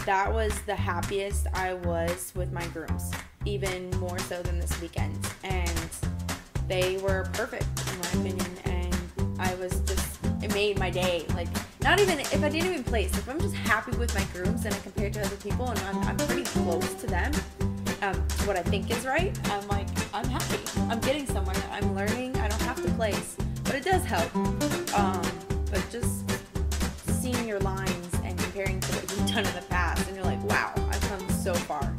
that was the happiest I was with my grooms, even more so than this weekend. And they were perfect in my opinion, and I was just, it made my day. Like, not even, if I didn't even place, if I'm just happy with my grooms and compared to other people and I'm pretty close to them, to what I think is right, I'm like, I'm happy. I'm getting somewhere. I'm learning. I don't have to place, but it does help. But just seeing your lines and comparing to what you've done in the past, and you're like, wow, I've come so far.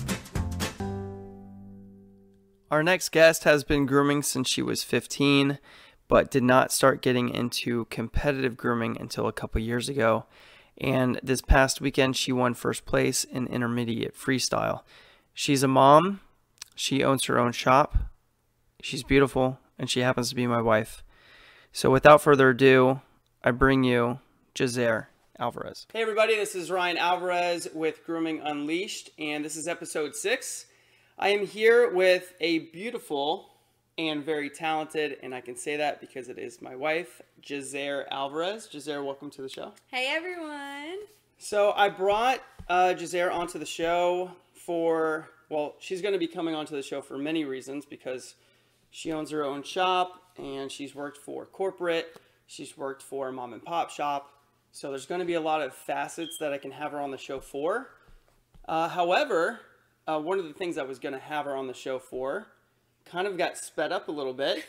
Our next guest has been grooming since she was 15, but did not start getting into competitive grooming until a couple years ago. And this past weekend, she won first place in intermediate freestyle. She's a mom. She owns her own shop. She's beautiful, and she happens to be my wife. So without further ado, I bring you Jazair Alvarez. Hey everybody, this is Ryan Alvarez with Grooming Unleashed, and this is episode 6. I am here with a beautiful and very talented, and I can say that because it is my wife, Jazair Alvarez. Jazair, welcome to the show. Hey everyone. So I brought Jazair onto the show for, well, she's going to be coming onto the show for many reasons, because she owns her own shop and she's worked for corporate, she's worked for a mom and pop shop. So there's going to be a lot of facets that I can have her on the show for. However, one of the things I was going to have her on the show for kind of got sped up a little bit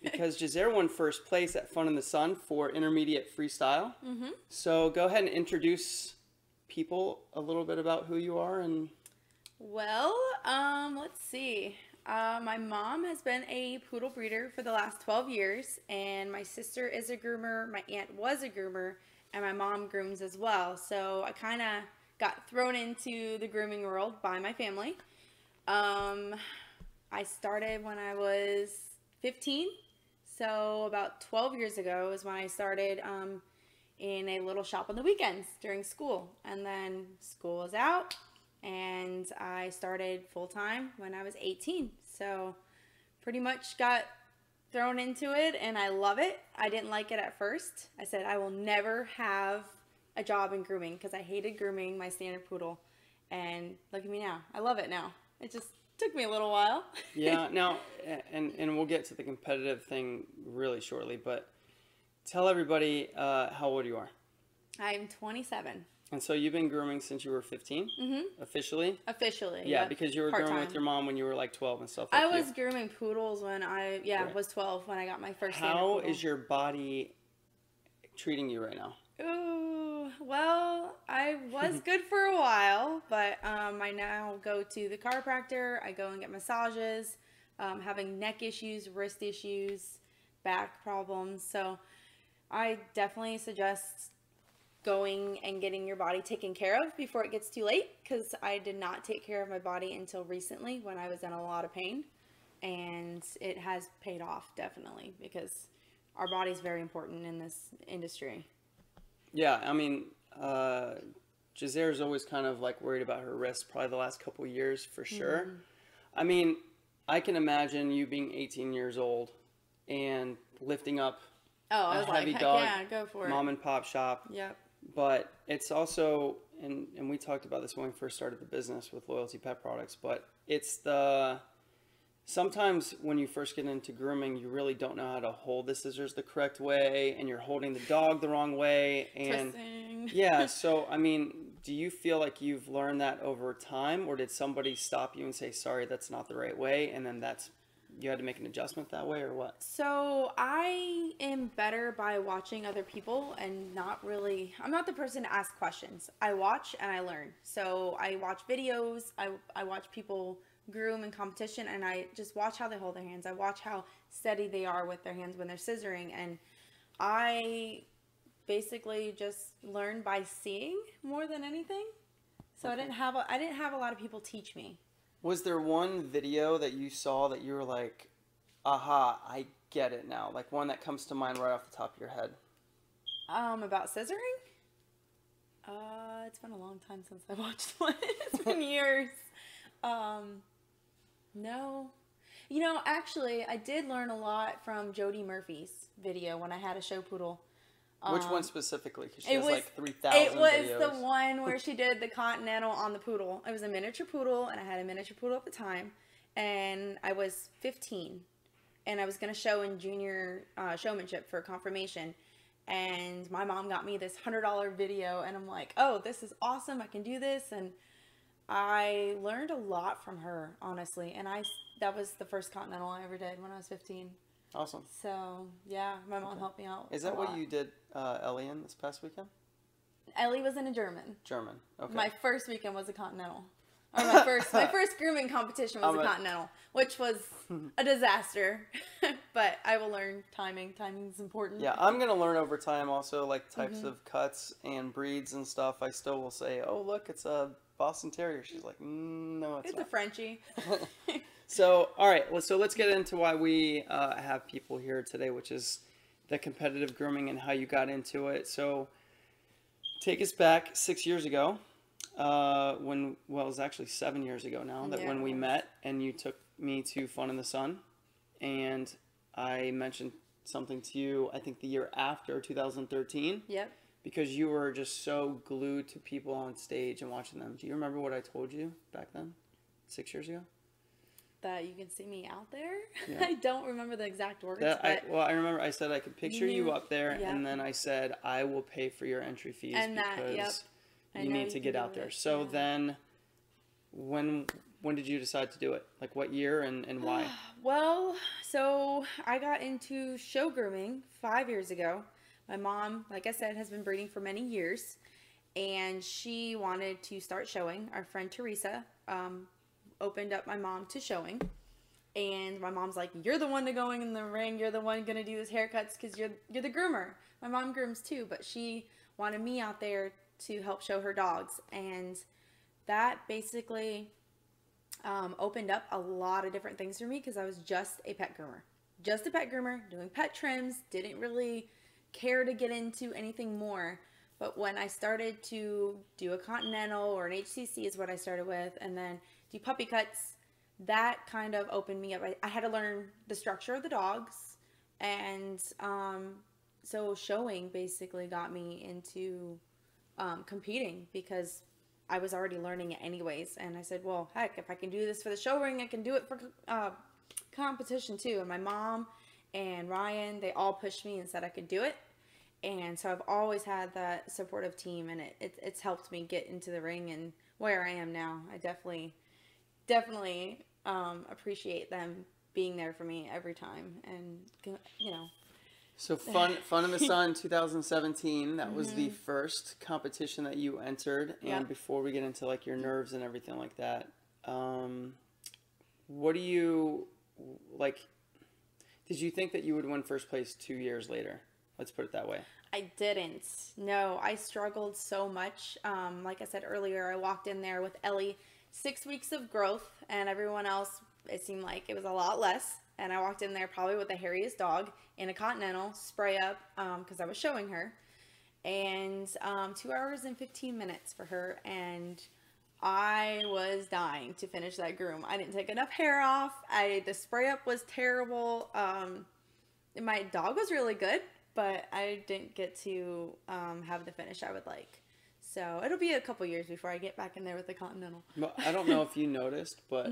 because Jazair won first place at Fun in the Sun for intermediate freestyle. Mm-hmm. So go ahead and introduce people a little bit about who you are. And well, let's see. My mom has been a poodle breeder for the last 12 years, and my sister is a groomer, my aunt was a groomer, and my mom grooms as well. So I kind of got thrown into the grooming world by my family. I started when I was 15, so about 12 years ago is when I started in a little shop on the weekends during school, and then school was out, and I started full-time when I was 18. So pretty much got thrown into it, and I love it. I didn't like it at first. I said I will never have a job in grooming because I hated grooming my standard poodle, and look at me now. I love it now. It just took me a little while. Yeah, now, and we'll get to the competitive thing really shortly, but tell everybody how old you are. I'm 27. And so you've been grooming since you were 15? Mm-hmm. Officially? Officially, yeah. Yep. Because you were Part-time. grooming with your mom when you were like 12 and stuff like that. I was grooming poodles when I, Right. was 12 when I got my first standard How poodle. is your body treating you right now? Ooh, well, I was good for a while, but I now go to the chiropractor. I go and get massages, having neck issues, wrist issues, back problems. So I definitely suggest going and getting your body taken care of before it gets too late, because I did not take care of my body until recently when I was in a lot of pain, and it has paid off definitely, because our body's very important in this industry. Yeah, I mean, Jazair's always kind of like worried about her wrist, probably the last couple of years for sure. Mm-hmm. I mean, I can imagine you being 18 years old and lifting up a heavy dog, yeah, go for it. Mom and pop shop. Yep. But it's also, and we talked about this when we first started the business with Loyalty Pet Products, but it's sometimes when you first get into grooming, you really don't know how to hold the scissors the correct way, and you're holding the dog the wrong way. And twisting. Yeah, so I mean, do you feel like you've learned that over time, or did somebody stop you and say, sorry, that's not the right way, and then you had to make an adjustment that way, or what? So I am better by watching other people and I'm not the person to ask questions. I watch and I learn. So I watch videos, I watch people groom in competition, and I just watch how they hold their hands. I watch how steady they are with their hands when they're scissoring, and I basically just learn by seeing more than anything. So okay. I didn't have a lot of people teach me. Was there one video that you saw that you were like, aha, I get it now? Like one that comes to mind right off the top of your head? About scissoring? It's been a long time since I watched one. It's been years. No. You know, actually, I did learn a lot from Jody Murphy's video when I had a show poodle. Which one specifically? Because she It has was like 3,000 it was videos. the one where she did the Continental on the poodle. It was a miniature poodle, and I had a miniature poodle at the time, and I was 15, and I was gonna show in junior showmanship for confirmation, and my mom got me this $100 video, and I'm like, oh, this is awesome! I can do this, and I learned a lot from her, honestly, and that was the first Continental I ever did when I was 15. Awesome. So, yeah, my mom helped me out. Is that what you did Ellie in this past weekend? Ellie was in a German. German. Okay. My first weekend was a Continental. Or my first grooming competition was a Continental, which was a disaster. But I will learn timing. Timing is important. Yeah, I'm going to learn over time also, like types of cuts and breeds and stuff. I still will say, oh, look, it's a Boston Terrier. She's like, no, it's not. A Frenchie. So, all right, so let's get into why we have people here today, which is the competitive grooming and how you got into it. So, take us back 6 years ago, it was actually 7 years ago now, when we met, and you took me to Fun in the Sun, and I mentioned something to you, I think the year after, 2013. Yep. Because you were just so glued to people on stage and watching them. Do you remember what I told you back then, 6 years ago? That you can see me out there. Yeah. I don't remember the exact words. I remember I said I could picture you up there, and then I said I will pay for your entry fees because you need to get out there. So then, when did you decide to do it? Like what year and why? Well, so I got into show grooming 5 years ago. My mom, like I said, has been breeding for many years, and she wanted to start showing. Our friend Teresa opened up my mom to showing, and my mom's like, you're the one to going in the ring, you're the one gonna do these haircuts because you're the groomer. My mom grooms too, but she wanted me out there to help show her dogs, and that basically opened up a lot of different things for me because I was just a pet groomer doing pet trims, didn't really care to get into anything more. But when I started to do a Continental or an HCC is what I started with, and then do puppy cuts, that kind of opened me up. I had to learn the structure of the dogs, and so showing basically got me into competing because I was already learning it anyways. And I said, well, heck, if I can do this for the show ring, I can do it for competition too. And my mom and Ryan, they all pushed me and said I could do it. And so I've always had that supportive team, and it's helped me get into the ring and where I am now. I definitely appreciate them being there for me every time, and you know. So Fun in the Sun 2017, that was the first competition that you entered. And before we get into like your nerves and everything like that, what do you like? Did you think that you would win first place 2 years later? Let's put it that way. I didn't. No, I struggled so much. Like I said earlier, I walked in there with Ellie, 6 weeks of growth, and everyone else, it seemed like it was a lot less. And I walked in there probably with the hairiest dog in a Continental spray up because I was showing her. And 2 hours and 15 minutes for her. And I was dying to finish that groom. I didn't take enough hair off. The spray up was terrible. My dog was really good, but I didn't get to have the finish I would like. So it'll be a couple years before I get back in there with the Continental. Well, I don't know if you noticed, but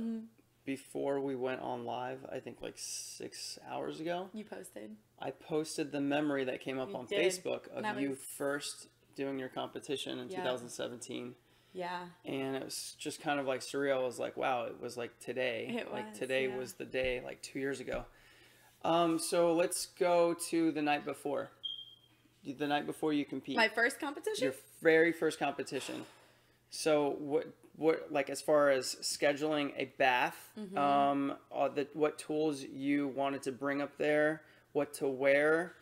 before we went on live, I think like 6 hours ago, You posted. I posted the memory that came up on did. Facebook of you first doing your competition in 2017. Yeah. And it was just kind of like surreal. It was like, wow, it was like today. Today was the day, like 2 years ago. So let's go to the night before. The night before you compete. My first competition? Your very first competition. So what like as far as scheduling a bath, what tools you wanted to bring up there, what to wear,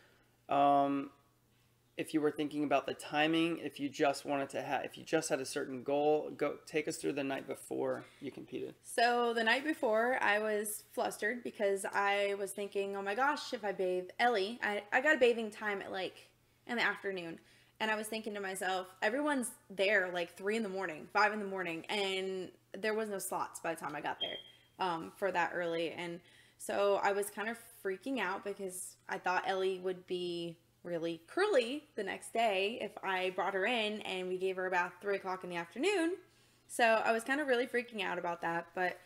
if you were thinking about the timing, if you just wanted to if you just had a certain goal, take us through the night before you competed. So the night before, I was flustered because I was thinking, oh my gosh, if I bathe Ellie, I got a bathing time at like in the afternoon. And I was thinking to myself, everyone's there like 3 in the morning, 5 in the morning, and there was no slots by the time I got there for that early. And so I was kind of freaking out because I thought Ellie would be really curly the next day if I brought her in and we gave her a bath 3 o'clock in the afternoon. So I was kind of really freaking out about that, but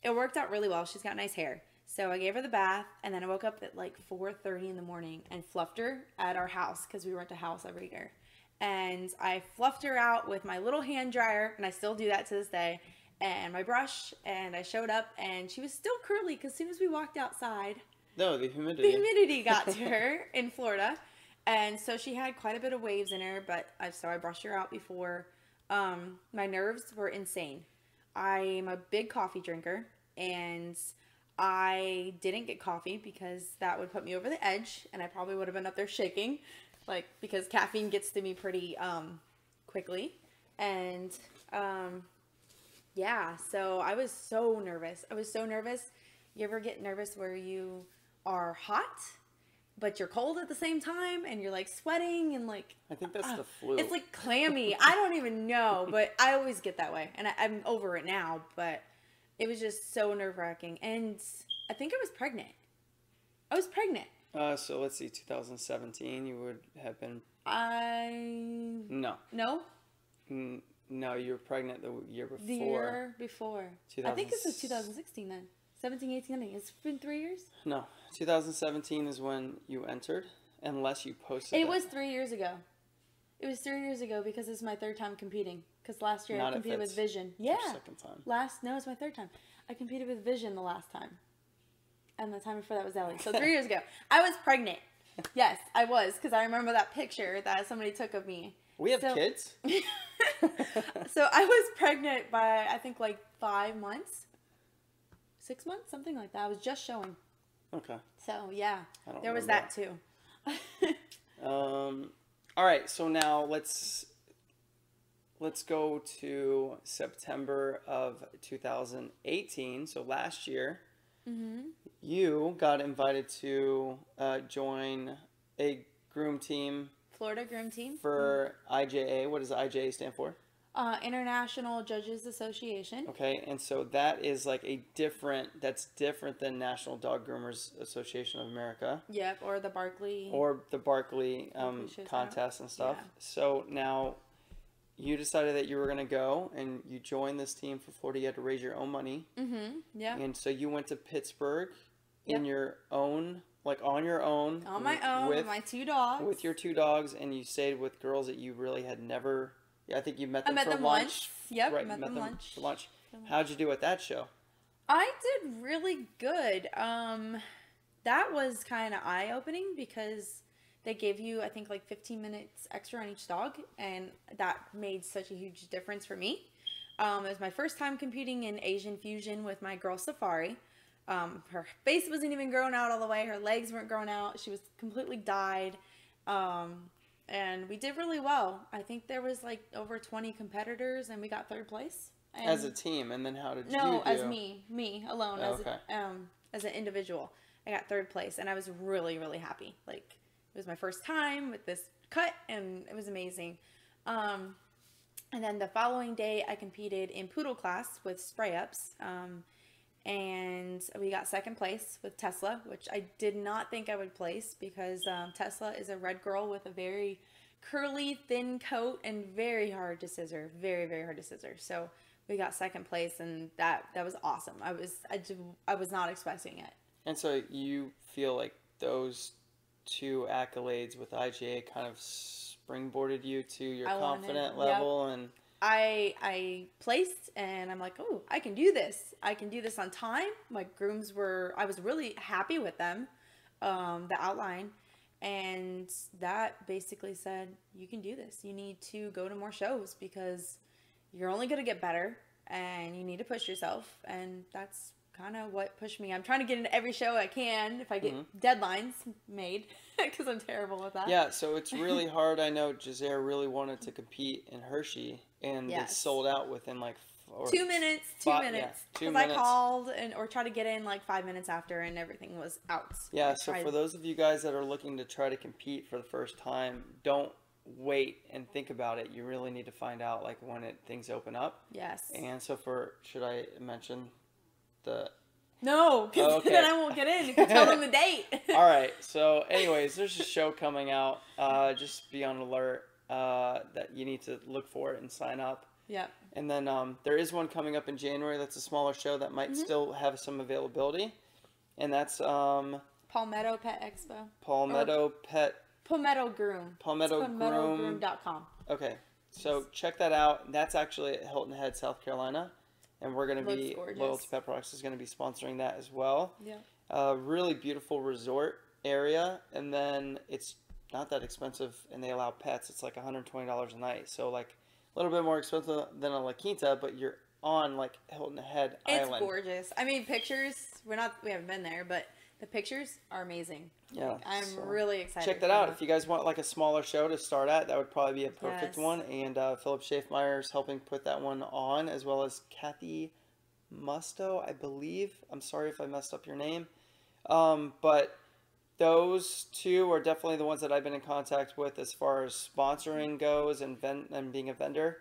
it worked out really well. She's got nice hair. So I gave her the bath, and then I woke up at like 4:30 in the morning and fluffed her at our house because we rent a house every year. And I fluffed her out with my little hand dryer, and I still do that to this day, and my brush, and I showed up, and she was still curly because as soon as we walked outside, No, the humidity. the humidity got to her in Florida. And so she had quite a bit of waves in her, but so I brushed her out before. My nerves were insane. I'm a big coffee drinker, and I didn't get coffee because that would put me over the edge, and I probably would have been up there shaking, like, because caffeine gets to me pretty quickly. And yeah, so I was so nervous. You ever get nervous where you are hot, but you're cold at the same time, and you're like sweating and like, I think that's the flu. it's like clammy. I don't even know, but I always get that way, and I'm over it now, but it was just so nerve-wracking. And I think I was pregnant. So let's see, 2017, you would have been... No. No? No, you were pregnant the year before. The year before. I think this was 2016 then. 17, 18, I think. It's been 3 years? No, 2017 is when you entered, unless you posted It was 3 years ago. It was 3 years ago because it's my third time competing. Because last year I competed with Vision. Your second time. No, it's my third time. I competed with Vision the last time. And the time before that was Ellie. So 3 years ago. I was pregnant. Yes, I was. Because I remember that picture that somebody took of me. We have kids? So I was pregnant by, I think, like 5 months. 6 months? Something like that. I was just showing. Okay. So, yeah. There was that too. All right, so now let's go to September of 2018. So last year, you got invited to join a groom team. Florida groom team. For IJA. What does IJA stand for? International Judges Association. Okay, and so that is like that's different than National Dog Groomers Association of America. Yep, or the Barkley. Contest and stuff. Yeah. So now you decided that you were going to go and you joined this team for Florida. You had to raise your own money. Mm-hmm, yeah. And so you went to Pittsburgh in your own, like on your own. On my own, with my 2 dogs. With your 2 dogs, and you stayed with girls that you really had never... Yeah, I think you met them for lunch. Once. Yep, right, met them lunch. For lunch. How'd you do at that show? I did really good. That was kind of eye-opening because they gave you, I think, like 15 minutes extra on each dog, and that made such a huge difference for me. It was my first time competing in Asian Fusion with my girl Safari. Her face wasn't even growing out all the way. Her legs weren't growing out. She was completely dyed. And we did really well. I think there was like over 20 competitors, and we got 3rd place. And as a team, and then how did you do? No, as me alone, okay. As an individual. I got 3rd place, and I was really, really happy. Like, it was my first time with this cut, and it was amazing. And then the following day, I competed in poodle class with spray ups. And we got 2nd place with Tesla, which I did not think I would place because Tesla is a red girl with a very curly, thin coat and very hard to scissor. Very, very hard to scissor. So we got 2nd place, and that was awesome. I was not expecting it. And so you feel like those 2 accolades with IGA kind of springboarded you to your confident level? Yep. And I placed, and I'm like, oh, I can do this. I can do this on time. My grooms I was really happy with them, the outline. And that basically said, you can do this. You need to go to more shows because you're only going to get better, and you need to push yourself. And that's kind of what pushed me. I'm trying to get into every show I can if I get deadlines made because I'm terrible with that. Yeah, so it's really hard. I know Giselle really wanted to compete in Hershey, and it sold out within like 2 minutes. 2 minutes. Because I called or tried to get in like 5 minutes after, and everything was out. Yeah, so for those of you guys that are looking to try to compete for the first time, don't wait and think about it. You really need to find out like when things open up. Yes. And so should I mention the No, because Okay. then I won't get in if you tell them the date. All right. So, anyways, there's a show coming out. Just be on alert that you need to look for it and sign up. Yep. And then there is one coming up in January. That's a smaller show that might still have some availability, and that's Palmetto Pet Expo. Palmetto Pet. Palmetto Groom. Palmetto It's Groom. PalmettoGroom.com. Okay, so check that out. That's actually at Hilton Head, South Carolina, and we're going to be gorgeous. Loyalty Pet Products is going to be sponsoring that as well. Yeah. Really beautiful resort area, and then it's not that expensive, and they allow pets. It's like $120 a night, so like a little bit more expensive than a La Quinta, but you're on like Hilton Head Island. It's gorgeous. I mean, pictures. We haven't been there, but the pictures are amazing. Yeah, Like, I'm so really excited. check that out. If you guys want like a smaller show to start at, that would probably be a perfect Yes. one. And Philip Schaefmeyer is helping put that one on, as well as Kathy Musto, I believe. I'm sorry if I messed up your name. But those two are definitely the ones that I've been in contact with as far as sponsoring goes and being a vendor.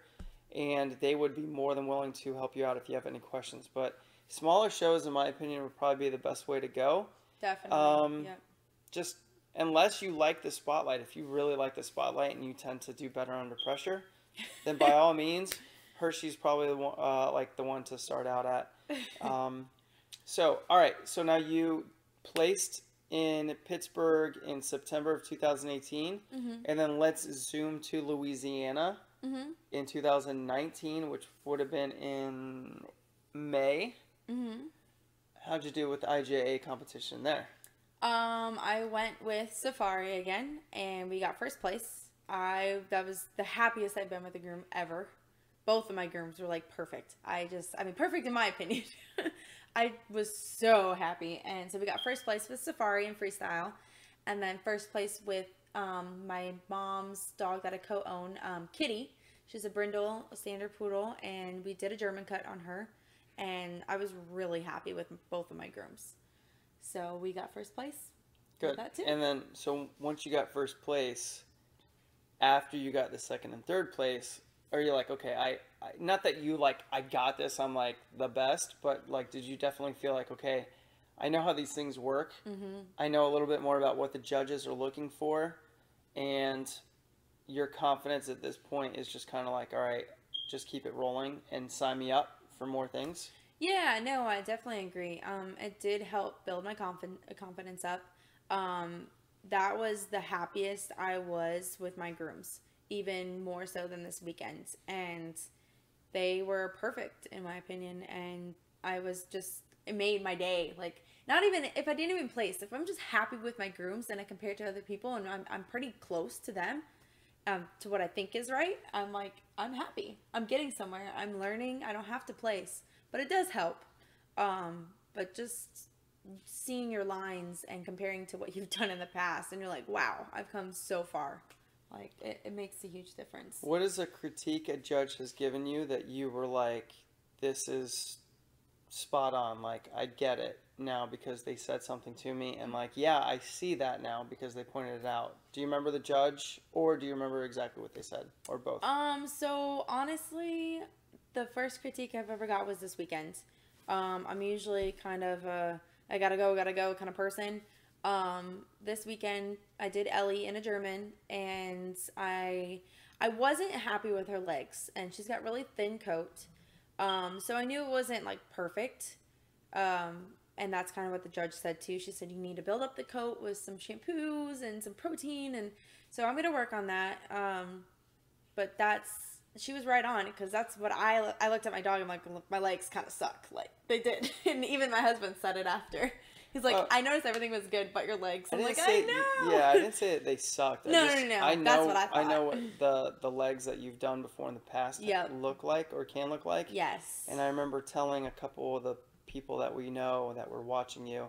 And they would be more than willing to help you out if you have any questions. But smaller shows, in my opinion, would probably be the best way to go. Definitely. Yep. Just unless you like the spotlight, if you really like the spotlight and you tend to do better under pressure, then by all means, Hershey's probably the one, like the one to start out at. So, all right. So now you placed in Pittsburgh in September of 2018, and then let's zoom to Louisiana in 2019, which would have been in May. How'd you do with the IJA competition there? I went with Safari again, and we got first place. That was the happiest I've been with a groom ever. Both of my grooms were like perfect. Perfect in my opinion. I was so happy, and so we got first place with Safari and Freestyle, and then first place with my mom's dog that I co-own, Kitty. She's a Brindle, a standard poodle, and we did a German cut on her, and I was really happy with both of my grooms. So we got first place. Good. That too. And then, so once you got first place, after you got the second and third place, are you like, okay, I not that you like, I got this, I'm like the best, but like, did you definitely feel like, okay, I know how these things work. I know a little bit more about what the judges are looking for, and your confidence at this point is just kind of like, all right, just keep it rolling and sign me up for more things? Yeah, no, I definitely agree. It did help build my confidence up. That was the happiest I was with my grooms, even more so than this weekend. And they were perfect, in my opinion. And I was just, it made my day. Like, not even, if I didn't even place, if I'm just happy with my grooms and I compare it to other people and I'm pretty close to them, to what I think is right, I'm like, I'm happy. I'm getting somewhere. I'm learning. I don't have to place. But it does help. But just seeing your lines and comparing to what you've done in the past, and you're like, wow, I've come so far. Like, it makes a huge difference. What is a critique a judge has given you that you were like, this is spot on, like, I get it now because they said something to me, and like, yeah, I see that now because they pointed it out? Do you remember the judge, or do you remember exactly what they said, or both? So honestly, the first critique I've ever got was this weekend. I'm usually kind of a I gotta go kind of person. This weekend I did Ellie in a German, and I wasn't happy with her legs, and she's got really thin coat. So I knew it wasn't like perfect. And that's kind of what the judge said too. She said you need to build up the coat with some shampoos and some protein, and so I'm gonna work on that. But she was right on, because that's what I looked at my dog and I'm like, my legs kind of suck. Like, they did. And even my husband said it after. He's like, I noticed everything was good but your legs. I'm like, I know. Yeah, I didn't say that they sucked. No. I know, that's what I thought. I know what the legs that you've done before in the past look like or can look like. Yes. And I remember telling a couple of the people that we know that were watching you,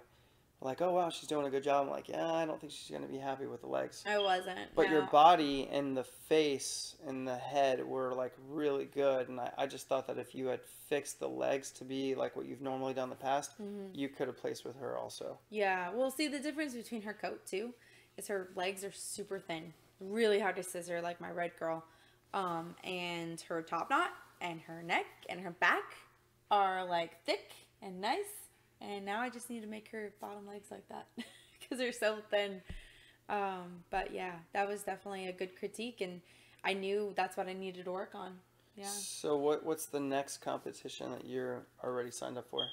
like, oh wow, she's doing a good job. I'm like, yeah, I don't think she's gonna be happy with the legs. I wasn't. But your body and the face and the head were like really good, and I just thought that if you had fixed the legs to be like what you've normally done in the past, you could have placed with her also. Yeah, well, see, the difference between her coat too is her legs are super thin, really hard to scissor, like my red girl, and her top knot and her neck and her back are like thick and nice. And now I just need to make her bottom legs like that because they're so thin. But yeah, that was definitely a good critique, and I knew that's what I needed to work on. Yeah. So what's the next competition that you're already signed up for?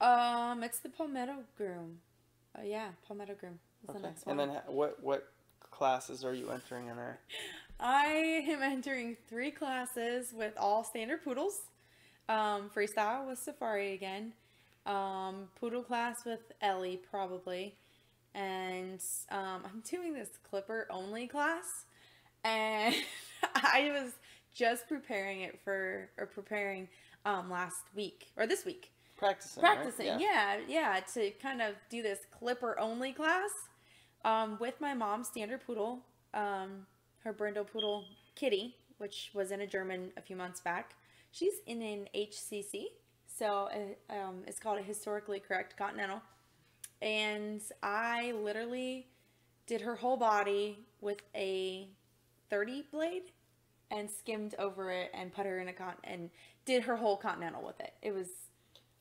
It's the Palmetto Groom. Yeah, Palmetto Groom is the next one. And then what classes are you entering in there? I am entering 3 classes with all standard poodles. Freestyle with Safari again. Poodle class with Ellie probably. And I'm doing this clipper only class. And I was just preparing last week or this week. Practicing, Right? Yeah, to kind of do this clipper only class with my mom's standard poodle, her brindle poodle Kitty, which was in a German a few months back. She's in an HCC, so it's called a historically correct continental, and I literally did her whole body with a 30 blade and skimmed over it and put her in and did her whole continental with it. It was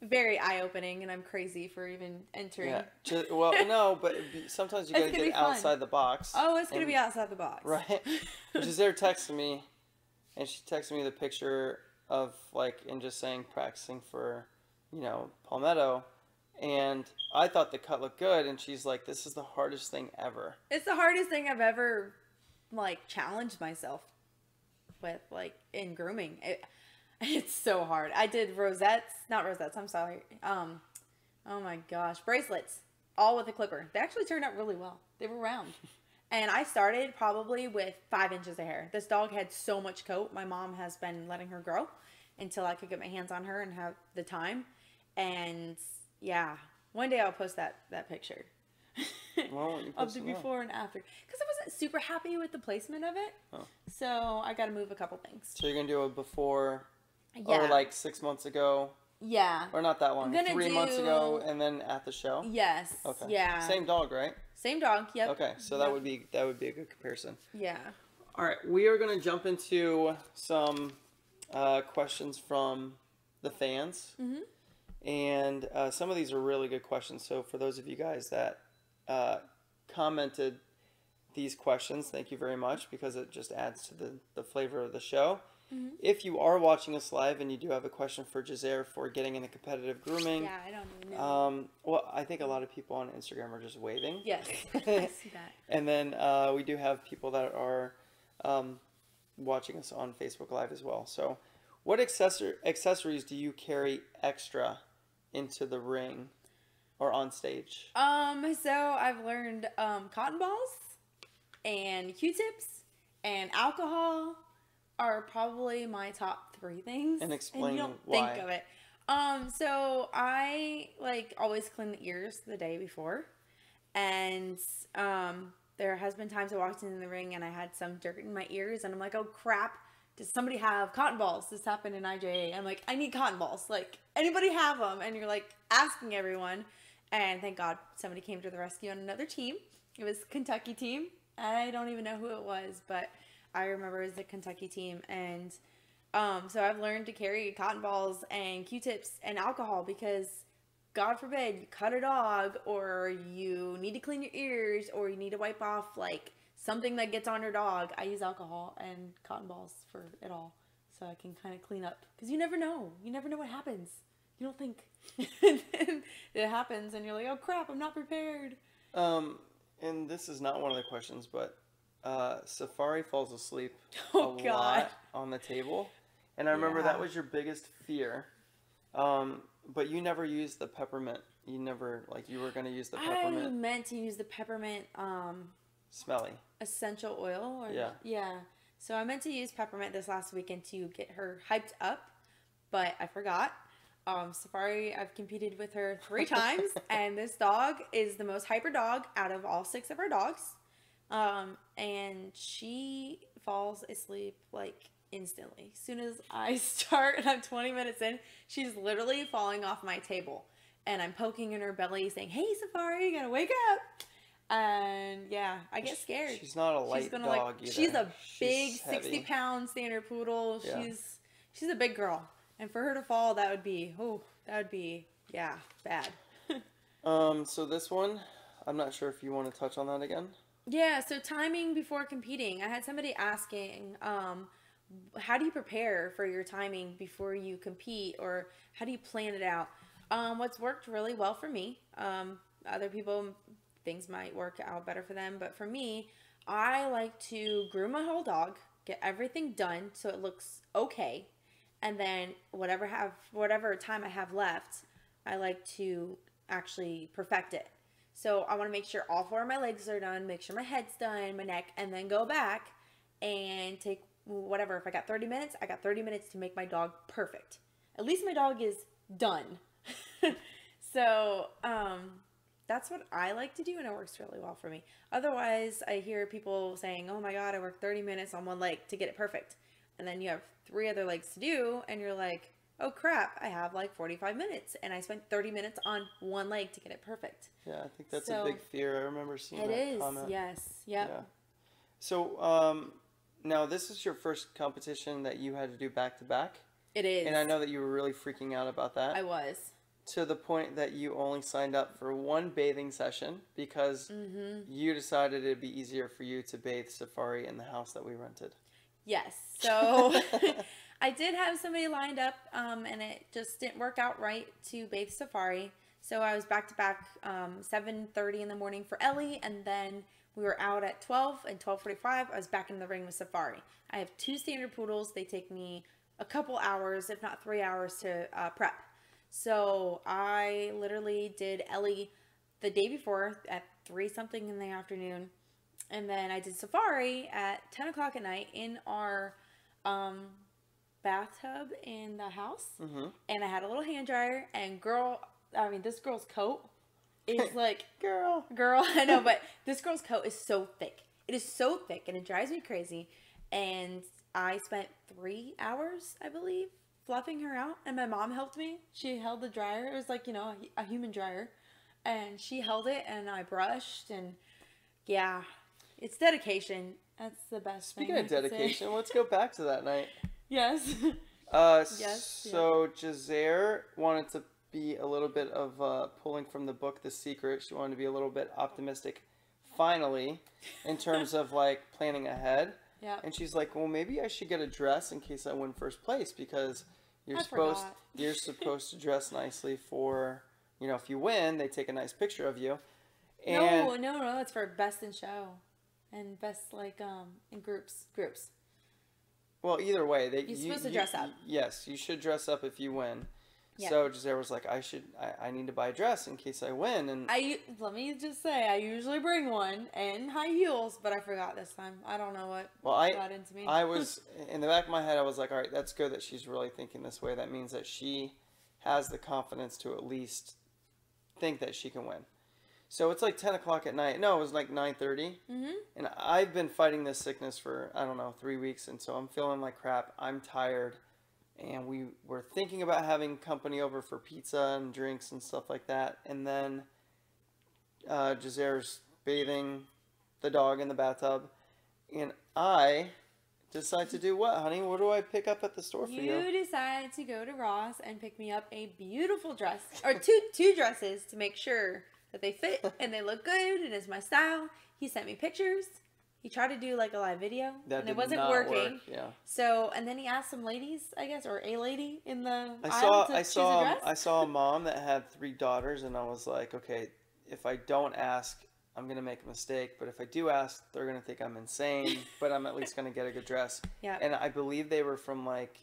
very eye-opening, and I'm crazy for even entering. Yeah. Well, no, but sometimes you gotta get outside the box. Oh, it's gonna be outside the box. Right. Giselle texted me, and she texted me the picture of, like, and just saying practicing for, Palmetto. And I thought the cut looked good, and she's like, this is the hardest thing ever. It's the hardest thing I've ever, challenged myself with, in grooming. It's so hard. I did not rosettes, I'm sorry. Oh my gosh, bracelets, all with a clipper. They actually turned out really well. They were round. And I started probably with 5 inches of hair. This dog had so much coat. My mom has been letting her grow until I could get my hands on her and have the time. And yeah, one day I'll post that picture. Of the before and after, because I wasn't super happy with the placement of it. So I got to move a couple things. So you're gonna do a before, or 6 months ago. Yeah. Or not that long. 3 months ago, and then at the show. Yes. Okay. Yeah. Same dog, right? Same dog. Yep. Okay, so that would be a good comparison. Yeah. All right, we are gonna jump into some questions from the fans. Mm-hmm. And some of these are really good questions. So for those of you guys that commented these questions, thank you very much, because it just adds to the flavor of the show. Mm-hmm. If you are watching us live and you do have a question for Giselle for getting into competitive grooming. Yeah, I don't even know. Well, I think a lot of people on Instagram are just waving. Yes, I see that. And then we do have people that are watching us on Facebook Live as well. So what accessories do you carry extra into the ring or on stage? So I've learned cotton balls and Q-tips and alcohol are probably my top 3 things. And explain and you don't why. think of it. So I always clean the ears the day before, and there has been times I walked in the ring and I had some dirt in my ears, and I'm like, oh crap, does somebody have cotton balls? This happened in IJA. I'm like, I need cotton balls. Anybody have them? And you're asking everyone, and thank God somebody came to the rescue on another team. It was Kentucky team. I don't even know who it was, but I remember it was the Kentucky team. And so I've learned to carry cotton balls and Q-tips and alcohol, because God forbid you cut a dog, or you need to clean your ears, or you need to wipe off something that gets on your dog. I use alcohol and cotton balls for it all, so I can kind of clean up, because you never know what happens. You don't think it happens, and you're like, oh crap, I'm not prepared. And this is not one of the questions, but Safari falls asleep God. lot on the table. And I remember that was your biggest fear. But you never used the peppermint. You never, you were going to use the peppermint. I meant to use the peppermint smelly essential oil. Yeah. So I meant to use peppermint this last weekend to get her hyped up, but I forgot. Safari, I've competed with her 3 times, and this dog is the most hyper dog out of all 6 of our dogs. And she falls asleep instantly. As soon as I start and I'm 20 minutes in, she's literally falling off my table, and I'm poking in her belly saying, hey Safari, you gotta wake up. And yeah, I get scared. She's not a light dog either. She's a big 60-pound standard poodle. Yeah. She's a big girl. And for her to fall, that would be bad. So this one, I'm not sure if you want to touch on that again. Yeah, so timing before competing. I had somebody asking, how do you prepare for your timing before you compete, or how do you plan it out? What's worked really well for me, other people, things might work out better for them, but for me, I like to groom my whole dog, get everything done so it looks okay, and then whatever time I have left, I like to actually perfect it. So I want to make sure all four of my legs are done, make sure my head's done, my neck, and then go back and take whatever. If I got 30 minutes, I got 30 minutes to make my dog perfect. At least my dog is done. So that's what I like to do, and it works really well for me. Otherwise, I hear people saying, oh my God, I worked 30 minutes on one leg to get it perfect. And then you have 3 other legs to do, and you're like, oh crap, I have like 45 minutes, and I spent 30 minutes on one leg to get it perfect. Yeah, I think that's a big fear. I remember seeing that comment. Yes, yep. Yeah. So, now this is your first competition that you had to do back to back. It is. And I know that you were really freaking out about that. I was. To the point that you only signed up for one bathing session because you decided it'd be easier for you to bathe Safari in the house that we rented. Yes. So I did have somebody lined up, and it just didn't work out right to bathe Safari. So I was back to back 7:30 in the morning for Ellie, and then we were out at 12 and 12:45. I was back in the ring with Safari. I have 2 standard poodles. They take me a couple hours, if not 3 hours, to prep. So I literally did Ellie the day before at 3 something in the afternoon. And then I did Safari at 10 o'clock at night in our bathtub in the house. Mm-hmm. And I had a little hand dryer. And this girl's coat is like, girl, I know, but this girl's coat is so thick. It is so thick and it drives me crazy. And I spent 3 hours, I believe, fluffing her out, and my mom helped me. She held the dryer. It was like, a human dryer, and she held it, and I brushed, and yeah, it's dedication. That's the best thing. Speaking of dedication, let's go back to that night. Yes. Yes. So Jazair wanted to be a little bit of pulling from the book The Secret. She wanted to be a little bit optimistic, finally, in terms of like planning ahead. Yeah. And she's like, well, maybe I should get a dress in case I win first place because you're supposed to dress nicely for, if you win, they take a nice picture of you. And No, it's for best in show and best in groups. Well, either way, you're supposed to dress up. Yes, you should dress up if you win. Yeah. So Jazair was like, I need to buy a dress in case I win. And let me just say, I usually bring one and high heels, but I forgot this time. I don't know what got into me. I was, in the back of my head, I was like, all right, that's good that she's really thinking this way. That means that she has the confidence to at least think that she can win. So it's like 10 o'clock at night. No, it was like 9:30. Mm-hmm. And I've been fighting this sickness for, 3 weeks. And so I'm feeling like crap. I'm tired. And we were thinking about having company over for pizza and drinks and stuff like that. And then Jazair's bathing the dog in the bathtub. And I decide to do what, honey? What do I pick up at the store for you? You decide to go to Ross and pick me up a beautiful dress. Or two dresses to make sure that they fit and they look good and is my style. He sent me pictures. He tried to do like a live video and it wasn't working. Yeah. So, and then he asked some ladies, I guess, or a lady in the I saw a mom that had 3 daughters, and I was like, okay, if I don't ask, I'm gonna make a mistake. But if I do ask, they're gonna think I'm insane. But I'm at least gonna get a good dress. Yeah. And I believe they were from like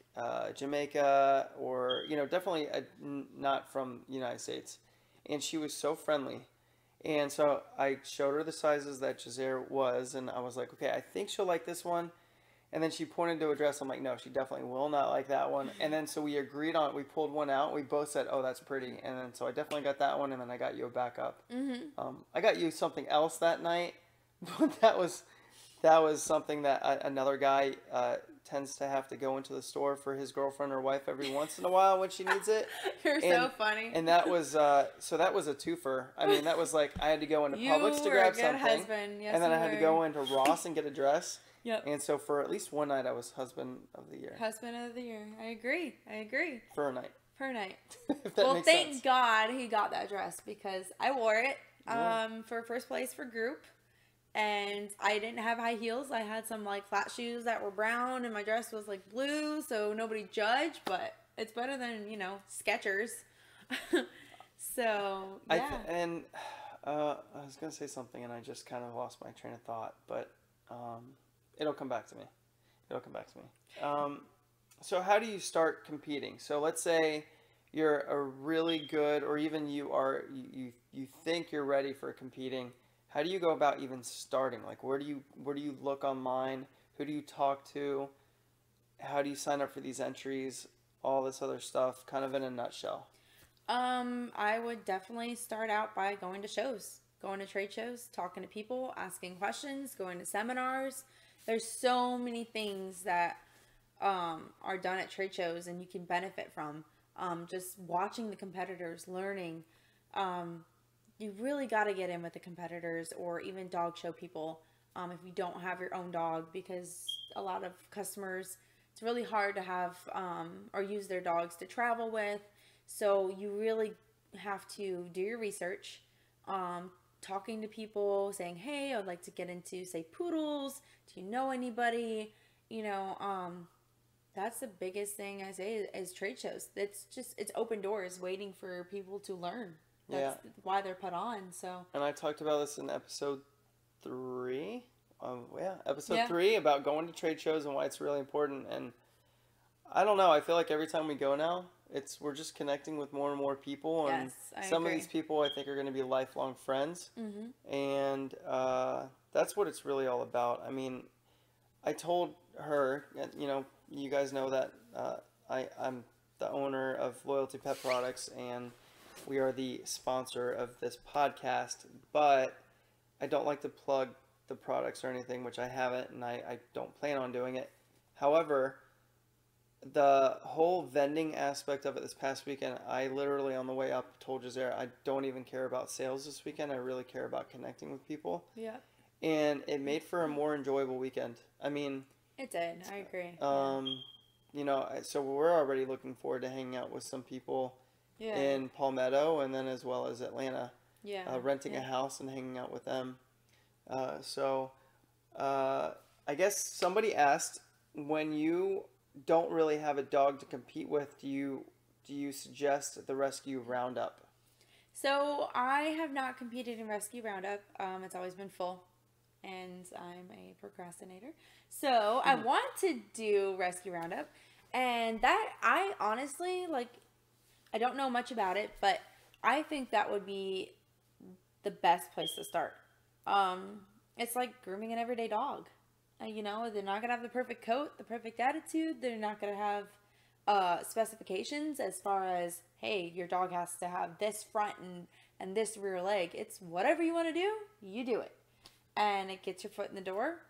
Jamaica or definitely not from the United States. And she was so friendly. And so I showed her the sizes that Jazair was, and I was like, okay, I think she'll like this one. And then she pointed to a dress. I'm like, no, she definitely will not like that one. And then so we agreed on it. We pulled one out. We both said, oh, that's pretty. And then so I definitely got that one, and then I got you a backup. Mm-hmm. I got you something else that night, but that was something that another guy tends to have to go into the store for his girlfriend or wife every once in a while when she needs it. You're so funny. And that was so that was a twofer. I mean, that was like I had to go into Publix to grab something, husband. Yes, and then I had to go into Ross and get a dress. Yep. And so for at least one night, I was husband of the year. Husband of the year. I agree. For a night. per night. If that Well, makes thank sense. God he got that dress because I wore it for first place for group. And I didn't have high heels. I had some like flat shoes that were brown and my dress was like blue, so nobody judged, but it's better than, Skechers. So, yeah. I was gonna say something and I just kind of lost my train of thought, but it'll come back to me. It'll come back to me. So how do you start competing? So let's say you're a really good, or even you think you're ready for competing. How do you go about even starting? Like where do you look online? Who do you talk to? How do you sign up for these entries? All this other stuff, kind of in a nutshell. I would definitely start out by going to shows, going to trade shows, talking to people, asking questions, going to seminars. There's so many things that are done at trade shows and you can benefit from. Just watching the competitors, learning. You really got to get in with the competitors or even dog show people if you don't have your own dog, because a lot of customers, it's really hard to have or use their dogs to travel with. So you really have to do your research, talking to people, saying, hey, I'd like to get into, say, poodles. Do you know anybody? That's the biggest thing I say is trade shows. It's open doors waiting for people to learn. That's Yeah. why they're put on. So, And I talked about this in episode 3. Episode yeah. 3 about going to trade shows and why it's really important. And I don't know. I feel like every time we go now, we're just connecting with more and more people, and Yes, I some of agree. these people I think are going to be lifelong friends, and that's what it's really all about. I mean, I told her, you guys know that I'm the owner of Loyalty Pet Products, and we are the sponsor of this podcast, but I don't like to plug the products or anything, which I haven't, and I don't plan on doing it. However, the whole vending aspect of it this past weekend, I literally on the way up told Jazair, I don't even care about sales this weekend. I really care about connecting with people. Yeah. And it made for a more enjoyable weekend. I mean, It did. I agree. so we're already looking forward to hanging out with some people Yeah. in Palmetto and then as well as Atlanta, Yeah. renting a house and hanging out with them. I guess somebody asked, when you don't really have a dog to compete with, do you suggest the Rescue Roundup? So I have not competed in Rescue Roundup. It's always been full, and I'm a procrastinator. So I want to do Rescue Roundup, and that I honestly like. I don't know much about it, but I think that would be the best place to start. It's like grooming an everyday dog. They're not gonna have the perfect coat, the perfect attitude. They're not gonna have specifications as far as, hey, your dog has to have this front and this rear leg. It's whatever you want to do, you do it, and it gets your foot in the door.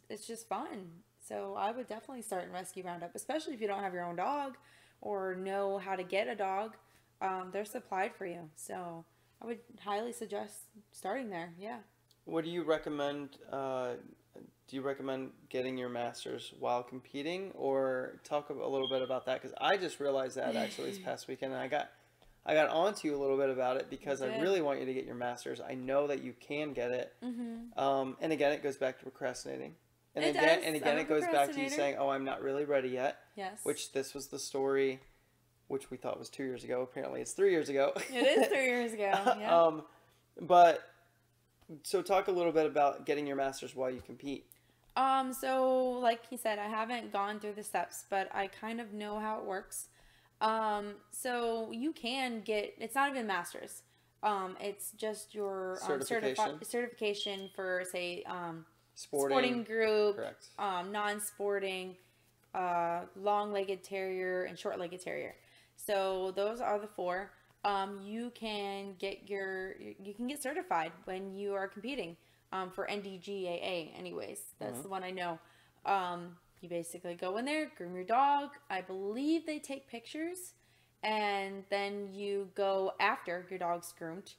It's just fun. So I would definitely start in Rescue Roundup, especially if you don't have your own dog or know how to get a dog. They're supplied for you, so I would highly suggest starting there. Yeah. What do you recommend? Do you recommend getting your masters while competing, or talk a little bit about that? Because I just realized that actually this past weekend, and I got onto you a little bit about it because I really want you to get your masters. I know that you can get it. And again, it goes back to procrastinating. And It again, does. and again, I'm a it goes back to you procrastinator. saying, "Oh, I'm not really ready yet." Yes. Which this was the story, which we thought was 2 years ago. Apparently, it's 3 years ago. It is 3 years ago. Yeah. But so talk a little bit about getting your masters while you compete. So like he said, I haven't gone through the steps, but I kind of know how it works. So you can get, it's not even masters. It's just your Certification. certification for, say, Sporting group, correct. Non-sporting, long-legged terrier, and short-legged terrier. So those are the four. You can get certified when you are competing. For NDGAA anyways. That's the one I know. You basically go in there, groom your dog. I believe they take pictures, and then you go after your dog's groomed.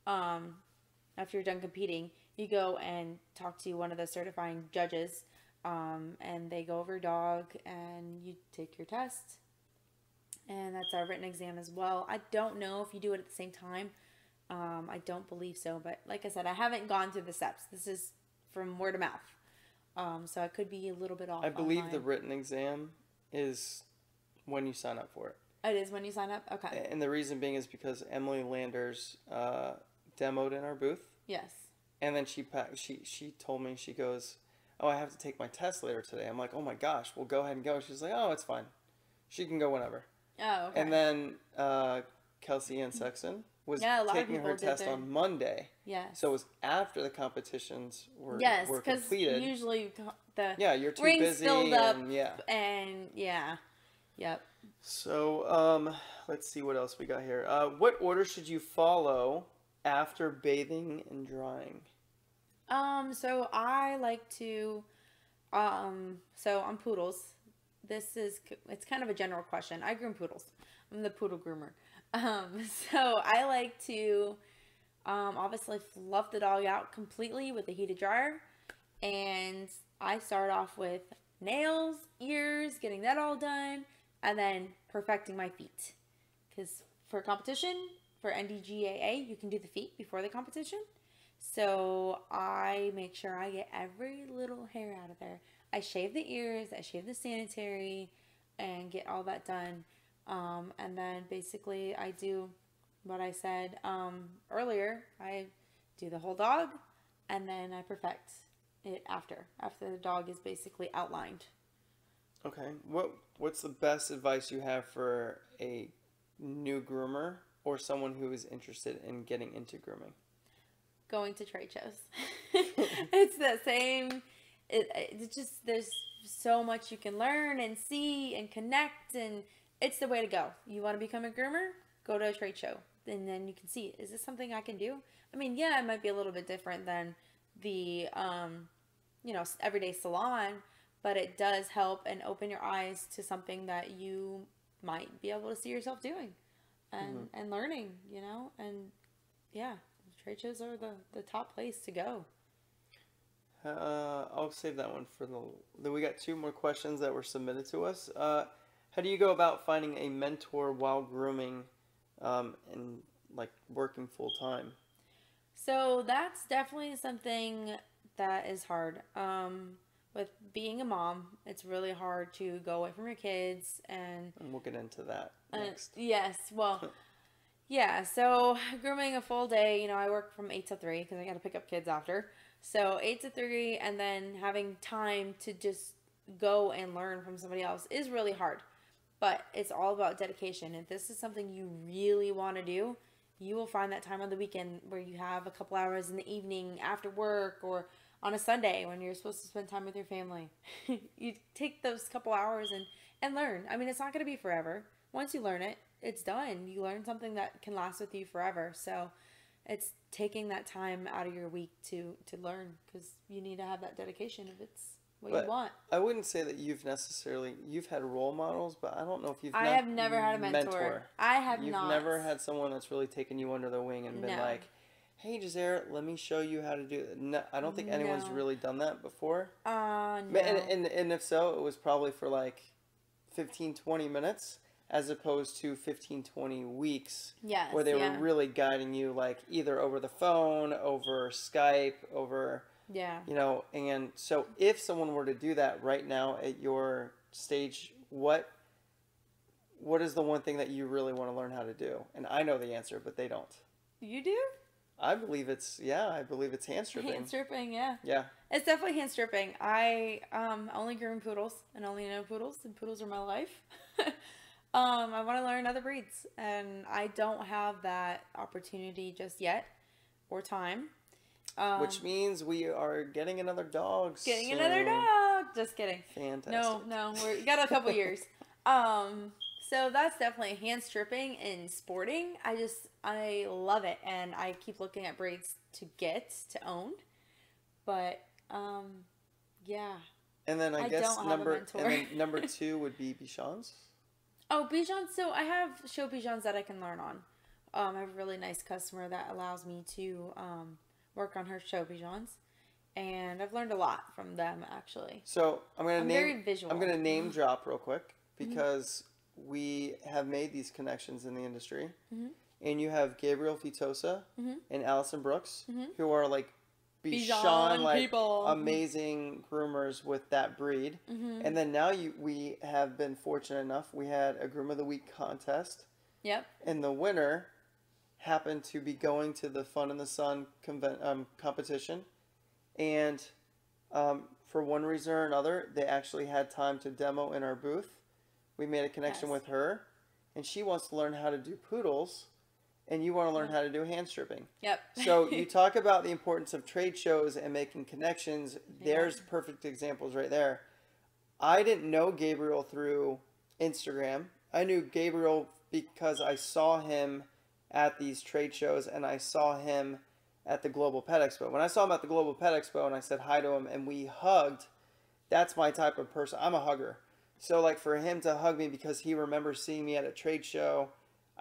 After you're done competing, you go and talk to one of the certifying judges, and they go over your dog, and you take your test, And that's our written exam as well. I don't know if you do it at the same time. I don't believe so, but like I said, I haven't gone through the steps. This is from word of mouth. So I could be a little bit off. I believe on the written exam is when you sign up for it. It is when you sign up? Okay. And the reason being is because Emily Landers demoed in our booth. Yes. And then she told me, she goes, oh, I have to take my test later today. I'm like, oh my gosh, well, go ahead and go. She's like, oh, it's fine. She can go whenever. Oh, okay. And then Kelsey Ann Sexton was taking her test on Monday. Yes. So it was after the competitions were yes, were because completed. Usually the you're too rings busy filled up and yep. So let's see what else we got here. What order should you follow after bathing and drying? So I like to so on poodles. It's kind of a general question. I groom poodles. I'm the poodle groomer. So I like to obviously fluff the dog out completely with a heated dryer. And I start off with nails, ears, getting that all done, and then perfecting my feet. Because for competition, for NDGAA, you can do the feet before the competition. So I make sure I get every little hair out of there. I shave the ears, I shave the sanitary, and get all that done. And then basically I do what I said earlier. I do the whole dog, and then I perfect it after the dog is basically outlined. Okay. What's the best advice you have for a new groomer or someone who is interested in getting into grooming? Going to trade shows. It's the same. It's just, there's so much you can learn and see and connect, and it's the way to go. You want to become a groomer? Go to a trade show, and then you can see, is this something I can do? I mean, yeah, it might be a little bit different than the everyday salon, but it does help and open your eyes to something that you might be able to see yourself doing and learning, and yeah, trade shows are the top place to go. I'll save that one for we got two more questions that were submitted to us. How do you go about finding a mentor while grooming and like working full time? So that's definitely something that is hard. With being a mom, it's really hard to go away from your kids, and we'll get into that next. Yes, well, yeah, so grooming a full day, I work from 8 to 3 because I got to pick up kids after. So 8 to 3, and then having time to just go and learn from somebody else is really hard. But it's all about dedication. If this is something you really want to do, you will find that time on the weekend where you have a couple hours in the evening after work or on a Sunday when you're supposed to spend time with your family. You take those couple hours and learn. I mean, it's not going to be forever. Once you learn it, it's done. You learn something that can last with you forever. So it's taking that time out of your week to learn, because you need to have that dedication if it's what you want. I wouldn't say that you've had role models, but I don't know if I have never had a mentor. I have You've not. never had someone that's really taken you under their wing and been like, hey, Giselle, let me show you how to do it. No, I don't think anyone's really done that before. No. And if so, it was probably for like 15, 20 minutes as opposed to 15, 20 weeks. Yes, where they were really guiding you, like either over the phone, over Skype, over... Yeah. And so if someone were to do that right now at your stage, what is the one thing that you really want to learn how to do? And I know the answer, but they don't. You do? I believe it's hand stripping. Hand stripping, yeah. Yeah. It's definitely hand stripping. I only groom poodles and only know poodles, and poodles are my life. I want to learn other breeds, and I don't have that opportunity just yet or time. Which means we are getting another dog soon. Another dog. Just kidding. Fantastic. No, we got a couple years. So that's definitely hand stripping and sporting. I love it, and I keep looking at breeds to own. But yeah. And then I guess number 2 would be Bichons. Oh, Bichons. So I have show Bichons that I can learn on. I have a really nice customer that allows me to work on her show Bichons, and I've learned a lot from them actually. So I'm very visual. I'm gonna name drop real quick because we have made these connections in the industry, and you have Gabriel Fitosa and Allison Brooks, who are like Bichon, like people. amazing groomers with that breed. And then now we have been fortunate enough. We had a Groom of the Week contest. Yep. And the winner happened to be going to the Fun in the Sun competition. And for one reason or another, they actually had time to demo in our booth. We made a connection with her. And she wants to learn how to do poodles. And you want to learn how to do hand stripping. Yep. So you talk about the importance of trade shows and making connections. There's perfect examples right there. I didn't know Gabriel through Instagram. I knew Gabriel because I saw him at these trade shows and I saw him at the Global Pet Expo. When I saw him at the Global Pet Expo and I said hi to him and we hugged, that's my type of person. I'm a hugger. So like for him to hug me because he remembers seeing me at a trade show,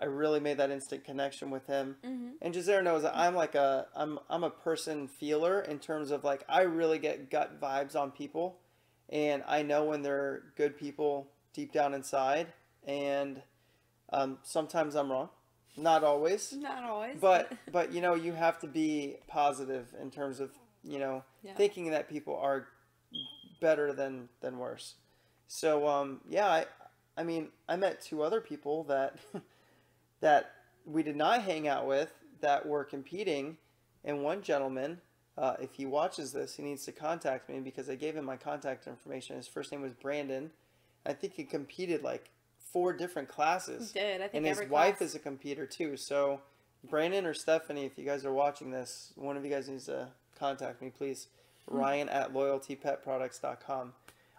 I really made that instant connection with him. And Giselle knows that I'm like I'm a person feeler in terms of like I really get gut vibes on people, and I know when they're good people deep down inside. And sometimes I'm wrong, not always. Not always. But you know you have to be positive in terms of thinking that people are better than worse. So I mean I met two other people that. that we did not hang out with that were competing, and one gentleman, if he watches this, he needs to contact me because I gave him my contact information. His first name was Brandon. I think he competed like 4 different classes. He did. I think and his wife is a competitor too. So Brandon or Stephanie, if you guys are watching this, one of you guys needs to contact me, please. Ryan at loyaltypetproducts.com.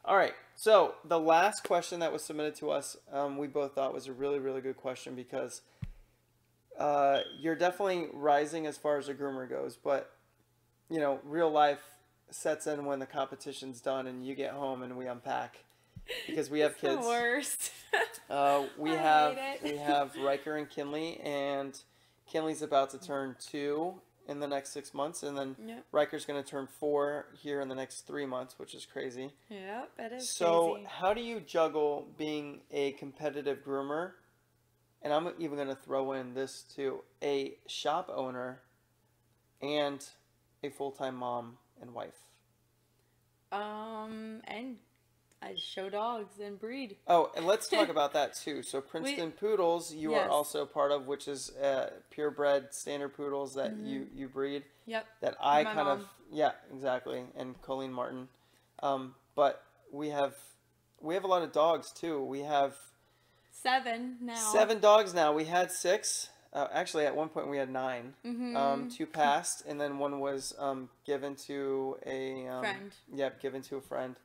All right, so the last question that was submitted to us, we both thought was a really, really good question because you're definitely rising as far as a groomer goes, but, real life sets in when the competition's done and you get home and we unpack because we have kids. The worst. We have Riker and Kinley, and Kinley's about to turn 2 in the next 6 months, and then Riker's going to turn 4 here in the next 3 months, which is crazy. Yep, that is so crazy. How do you juggle being a competitive groomer, and I'm even going to throw in this too, a shop owner and a full-time mom and wife? And I show dogs and breed. Oh, and let's talk about that too. So Princeton Poodles, you are also part of, which is purebred standard poodles that you breed. Yep. That I kind of, exactly, and Colleen Martin. But we have a lot of dogs too. We have 7 now. 7 dogs now. We had 6. Actually, at one point we had 9. 2 passed, and then one was given to a friend. Yep, given to a friend.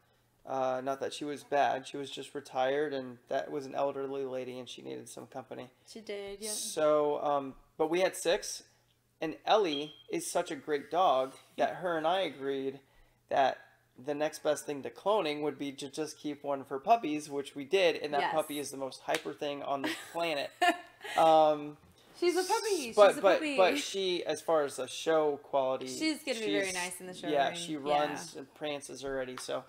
Not that she was bad. She was just retired, and that was an elderly lady, and she needed some company. She did, yeah. So, but we had 6, and Ellie is such a great dog that her and I agreed that the next best thing to cloning would be to just keep one of her puppies, which we did, and that puppy is the most hyper thing on the planet. She's a puppy. But she, as far as the show quality, she's gonna be very nice in the show. Yeah, she runs and prances already. So,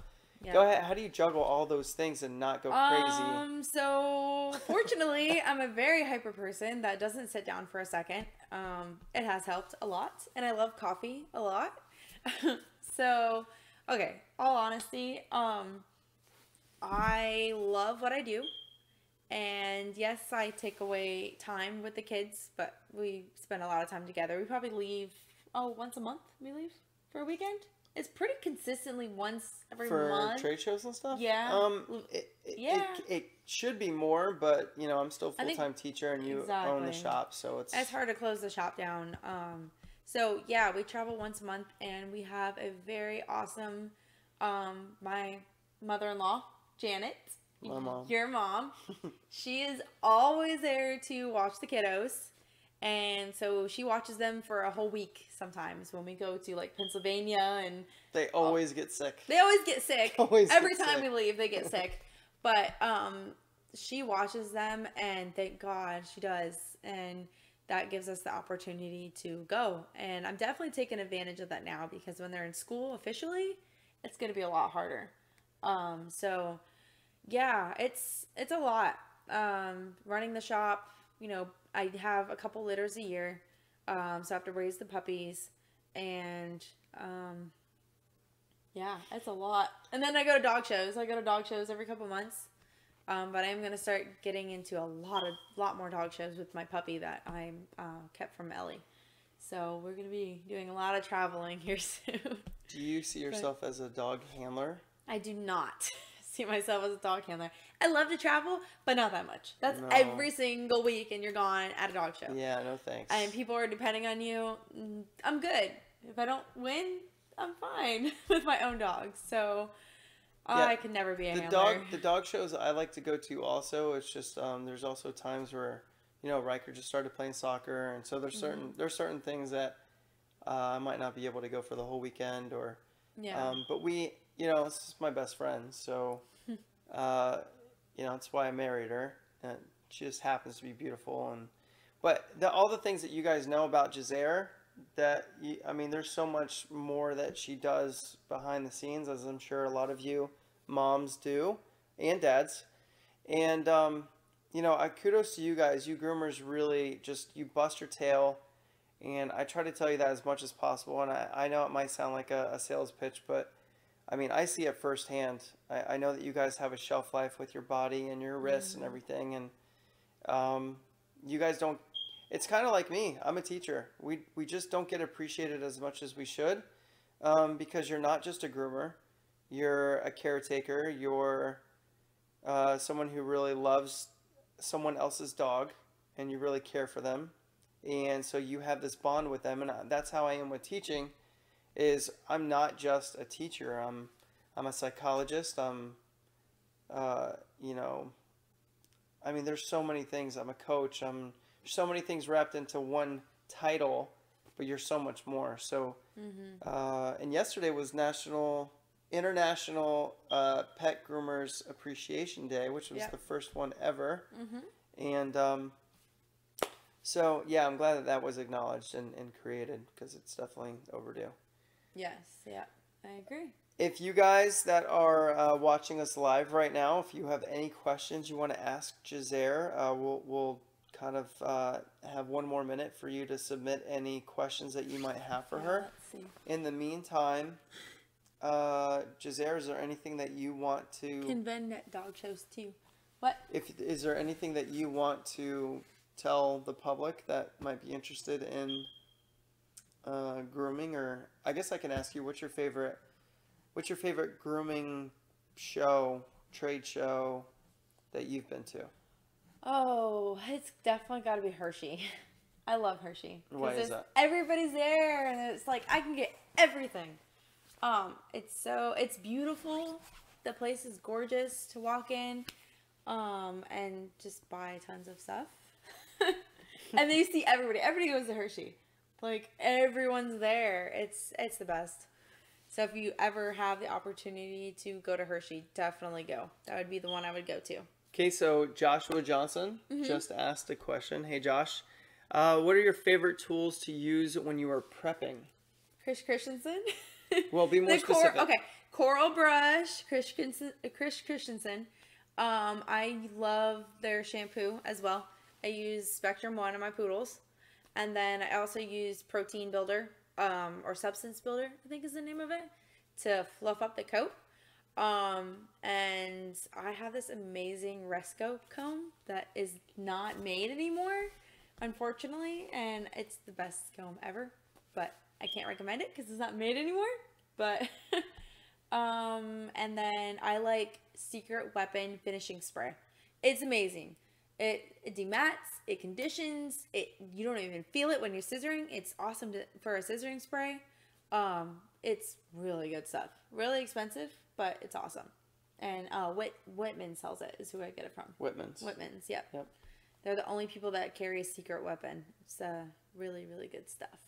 go ahead. How do you juggle all those things and not go crazy? So fortunately, I'm a very hyper person that doesn't sit down for a second. It has helped a lot, and I love coffee a lot. So, okay, all honesty, I love what I do. And yes, I take away time with the kids, but we spend a lot of time together. We probably leave, once a month we leave for a weekend. It's pretty consistently once every month. For trade shows and stuff? Yeah. It should be more, but, I'm still a full-time teacher and you own the shop, so it's hard to close the shop down. So, yeah, we travel once a month, and we have a very awesome, my mother-in-law, Janet. My mom. Your mom. She is always there to watch the kiddos. And so she watches them for a whole week sometimes when we go to like Pennsylvania, and they always get sick. They always get sick. Every time we leave, they get sick. But she watches them, and thank God she does. And that gives us the opportunity to go. And I'm definitely taking advantage of that now, because when they're in school officially, it's going to be a lot harder. So yeah, it's a lot. running the shop, I have a couple litters a year. So I have to raise the puppies and, yeah, it's a lot. And then I go to dog shows. I go to dog shows every couple months. But I'm going to start getting into a lot more dog shows with my puppy that I kept from Ellie. So we're going to be doing a lot of traveling here soon. Do you see yourself as a dog handler? I do not see myself as a dog handler. I love to travel, but not that much. That's No. every single week and you're gone at a dog show. Yeah, no thanks. And people are depending on you. I'm good. If I don't win, I'm fine with my own dogs. So I could never be a handler. The dog shows I like to go to also. It's just there's also times where Riker just started playing soccer, and so there's certain things that I might not be able to go for the whole weekend or. Yeah. But we, this is my best friend, so that's why I married her. And she just happens to be beautiful, but all the things that you guys know about Giselle, there's so much more that she does behind the scenes, as I'm sure a lot of you moms do, and dads. And I kudos to you guys. You groomers really you bust your tail. And I try to tell you that as much as possible. And I know it might sound like a sales pitch, but I see it firsthand. I know that you guys have a shelf life with your body and your wrists and everything. And you guys don't, it's kind of like me. I'm a teacher. We just don't get appreciated as much as we should because you're not just a groomer. You're a caretaker. You're someone who really loves someone else's dog and you really care for them. And so you have this bond with them, and that's how I am with teaching. I'm not just a teacher. I'm a psychologist. There's so many things. I'm a coach. There's so many things wrapped into one title, but you're so much more. So, and yesterday was International Pet Groomers Appreciation Day, which was the first one ever, and. So, yeah, I'm glad that was acknowledged and created because it's definitely overdue. Yes, yeah, I agree. If you guys that are watching us live right now, if you have any questions you want to ask Giselle, we'll kind of have one more minute for you to submit any questions that you might have for her. Let's see. In the meantime, Giselle, is there anything that you want to... Can vend at dog shows too. What? Is there anything that you want to... tell the public that might be interested in grooming? Or I guess I can ask you, what's your favorite grooming trade show that you've been to? Oh, it's definitely got to be Hershey. I love Hershey. Why is that? Everybody's there and it's like I can get everything. It's beautiful. The place is gorgeous to walk in and just buy tons of stuff. And then you see everybody goes to Hershey. Like everyone's there. It's the best. So if you ever have the opportunity to go to Hershey, definitely go. That would be the one I would go to. Okay, so Joshua Johnson just asked a question. Hey Josh, what are your favorite tools to use when you are prepping? Chris Christensen. Well, be more specific. Okay, Coral Brush, Chris Christensen. I love their shampoo as well. I use Spectrum 1 on my poodles. And then I also use Protein Builder, or Substance Builder, I think is the name of it, to fluff up the coat. And I have this amazing Resco comb that is not made anymore, unfortunately. And it's the best comb ever. But I can't recommend it because it's not made anymore. But, and then I like Secret Weapon Finishing Spray. It's amazing. It demats, it conditions, you don't even feel it when you're scissoring. It's awesome for a scissoring spray. It's really good stuff. Really expensive, but it's awesome. And Whitman sells it, is who I get it from. Whitman's, yep. They're the only people that carry a Secret Weapon. It's really, really good stuff.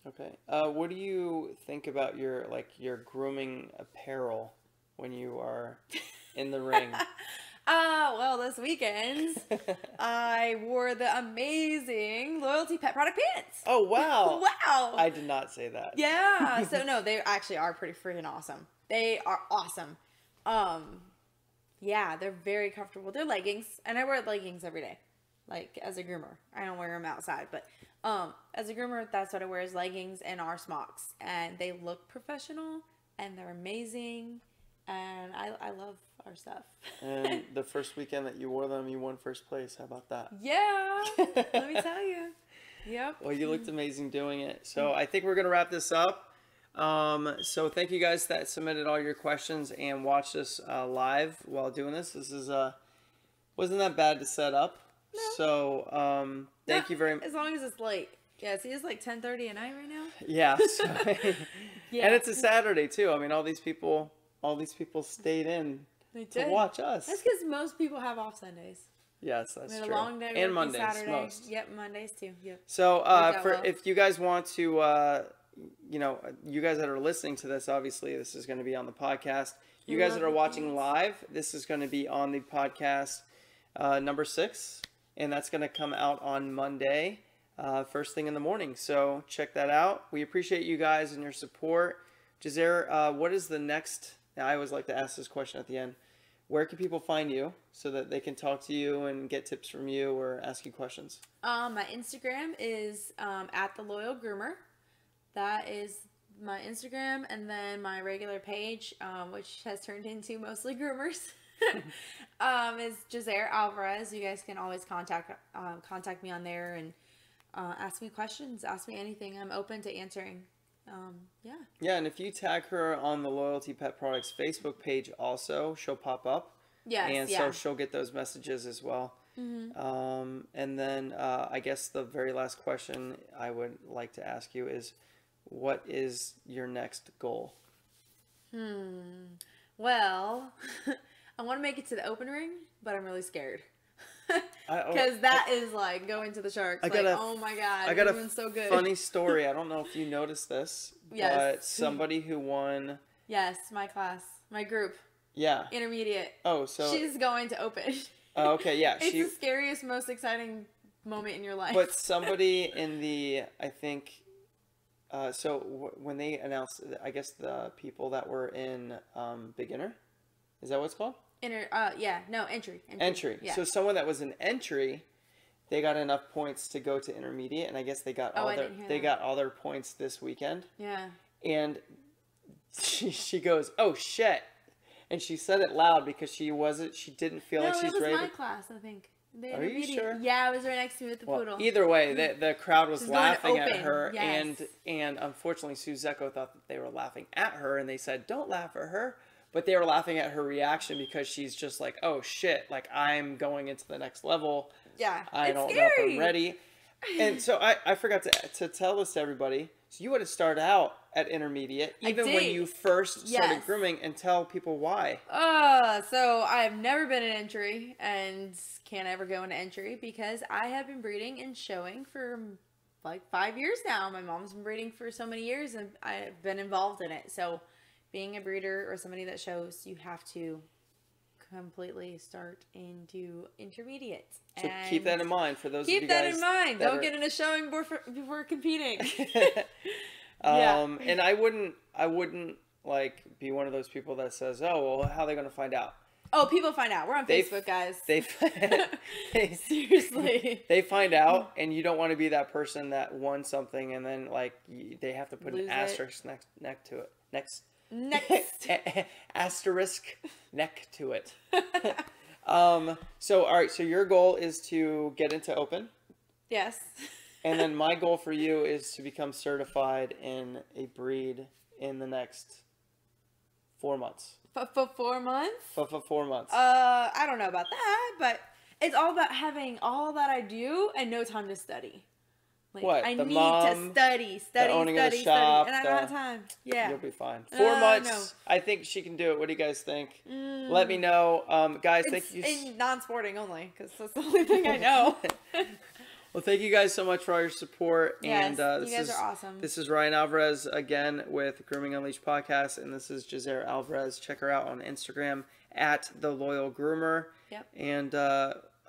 Okay. What do you think about your grooming apparel when you are in the ring? Well, this weekend, I wore the amazing Loyalty Pet Product Pants. Oh, wow. Wow. I did not say that. Yeah. So, no, they actually are pretty freaking awesome. They are awesome. Yeah, they're very comfortable. They're leggings, and I wear leggings every day, like as a groomer. I don't wear them outside, but as a groomer, that's what I wear is leggings and our smocks, and they look professional and they're amazing, and I love our stuff. And the first weekend that you wore them, you won first place. How about that? Yeah, let me tell you. Yep. Well, you looked amazing doing it. So I think we're going to wrap this up. So thank you guys that submitted all your questions and watched us live while doing this. This is wasn't that bad to set up. No. So thank you very much. As long as it's late. Yeah, see, it's like 10:30 at night right now. Yeah. So, Yeah. And it's a Saturday too. I mean, all these people stayed in They to did. watch us. That's because most people have off Sundays. Yes, that's We had true. a long day And working Mondays, Saturday. most. Yep, Mondays too. Yep. So out for well. if you guys want to, you guys that are listening to this, obviously this is going to be on the podcast. You guys that are watching live, this is going to be on the podcast number 6, and that's going to come out on Monday, first thing in the morning. So check that out. We appreciate you guys and your support. Jazair, what is the next? I always like to ask this question at the end. Where can people find you so that they can talk to you and get tips from you or ask you questions? My Instagram is at the Loyal Groomer. That is my Instagram, and then my regular page, which has turned into mostly groomers, is Jazair Alvarez. You guys can always contact me on there and ask me questions, ask me anything. I'm open to answering. Yeah. Yeah, and if you tag her on the Loyalty Pet Products Facebook page also, she'll pop up. Yes, And yeah. so she'll get those messages as well. Mm-hmm. And then I guess the very last question I would like to ask you is, what is your next goal? Well, I want to make it to the open ring, but I'm really scared. I Because that is like going to the Sharks. got Like, a- oh my God, I got it's a been so good. funny story. I don't know if you noticed this, Yes. but somebody who won, Yes, my class, my group, yeah. intermediate. Oh, so She's going to open. oh, okay, yeah. It's the scariest, most exciting moment in your life. But somebody in the, I think, when they announced, I guess the people that were in beginner, is that what it's called? Entry. Entry. Yeah. So someone that was in entry, they got enough points to go to intermediate, and I guess they got I didn't hear that. got all their points this weekend. Yeah. And she goes, "Oh shit," and she said it loud because she didn't feel like she's it was ready. my class, I think. The Are you intermediate. sure? Yeah, I was right next to me with the poodle. Either way, the crowd was She's going laughing at open, her, yes. and unfortunately, Sue Zecco thought that they were laughing at her, and they said, "Don't laugh at her," but they were laughing at her reaction because she's just like, "Oh shit! Like I'm going into the next level. Yeah, I it's don't know scary. if I'm ready." And so I forgot to tell this to everybody. So you would have started out at intermediate, even when did. you first started Yes. grooming, and tell people why. So I've never been in entry and can't ever go into entry because I have been breeding and showing for like 5 years now. My mom's been breeding for so many years and I've been involved in it. So being a breeder or somebody that shows, you have to completely start into intermediate. So keep that in mind for those of you Keep guys. that in mind. that Don't are- get in a showing before competing. And I wouldn't like be one of those people that says, "Oh, well, how are they going to find out?" Oh, people find out. We're on They- Facebook, guys. They Seriously. they find out, and you don't want to be that person that won something, and then like they have to put Lose an it. asterisk next to it. Next. Asterisk neck to it. So all right. So your goal is to get into open. Yes. And then my goal for you is to become certified in a breed in the next 4 months. For 4 months? For 4 months. I don't know about that, but it's all about having all that I do and no time to study. Like, What, I the need mom, to study, owning of the shop, and I don't have time. Yeah. You'll be fine. 4 months. No. I think she can do it. What do you guys think? Let me know. Guys, It's thank you. in non-sporting only, because that's the only thing I know. Well, thank you guys so much for all your support. Yes, and you guys are awesome. This is Ryan Alvarez again with Grooming Unleashed podcast, and this is Jazair Alvarez. Check her out on Instagram at The Loyal Groomer. Yep. And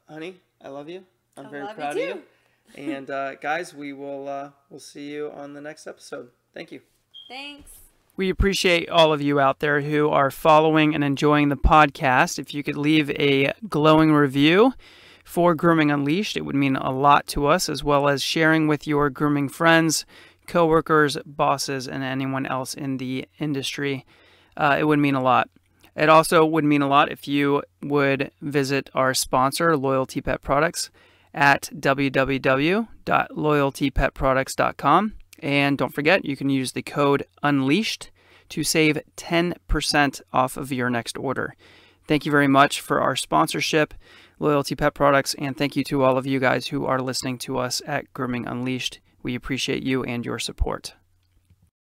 honey, I love you. I'm very love you proud of you. too. And guys, we'll see you on the next episode. Thank you. Thanks. We appreciate all of you out there who are following and enjoying the podcast. If you could leave a glowing review for Grooming Unleashed, it would mean a lot to us, as well as sharing with your grooming friends, coworkers, bosses, and anyone else in the industry. It would mean a lot. It also would mean a lot if you would visit our sponsor, Loyalty Pet Products, at www.loyaltypetproducts.com. And don't forget, you can use the code UNLEASHED to save 10% off of your next order. Thank you very much for our sponsorship, Loyalty Pet Products, and thank you to all of you guys who are listening to us at Grooming Unleashed. We appreciate you and your support.